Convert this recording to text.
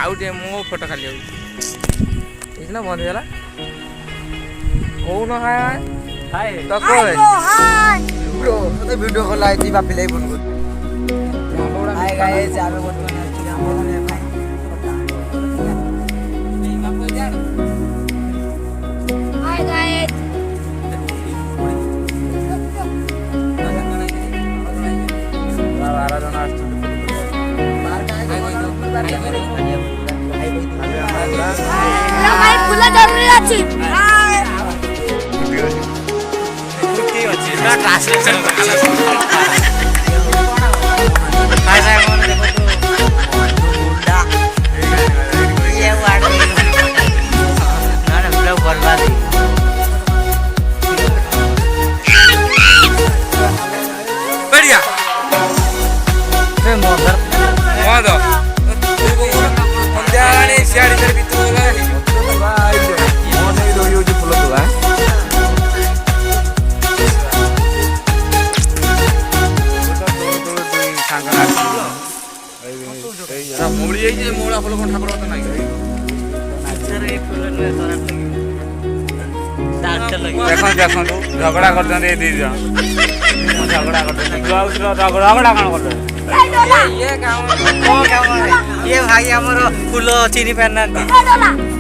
ଆଉ ଟିକେ ମୋ ଫଟୋ ଖାଲି ହଉଛି ନା ବନ୍ଦ ହେଇଗଲା କହୁନ ହାଏ ହାଏ ତ କରେ ବ୍ରୋ ତତେ ଭିଡିଓ କଲ୍ ଆଇଛି ବାପି ଲାଗି ଫୋନ କରୁଛି ହାଏ ଗାଇସ୍ ଆମେ ବର୍ତ୍ତମାନ ଆସିଛୁ ଆମ୍ବ ଖାଇବା ପାଇଁ हाय गाइस भाई फुला जरूरी अछि कुटी अछि ना ट्रांसलेशन हाय हाय मन देखो तो मुंडा ये वाट ना ना पूरा बर्बाद बढ़िया से मोदर मोदो पंजाने सियाड़ी तर बितोला मोने दो यूज फुल दुआ मोड़ी जाई जे मोड़ा फुल कोन ठाकुर त नाही अच्छा रे फुल रे तोरा डाक्टर लगी देखो देखो झगड़ा करते ए दी जण झगड़ा करते झगड़ा कौन करते ये काम ये भाई हमरो फूल चिनी पहनना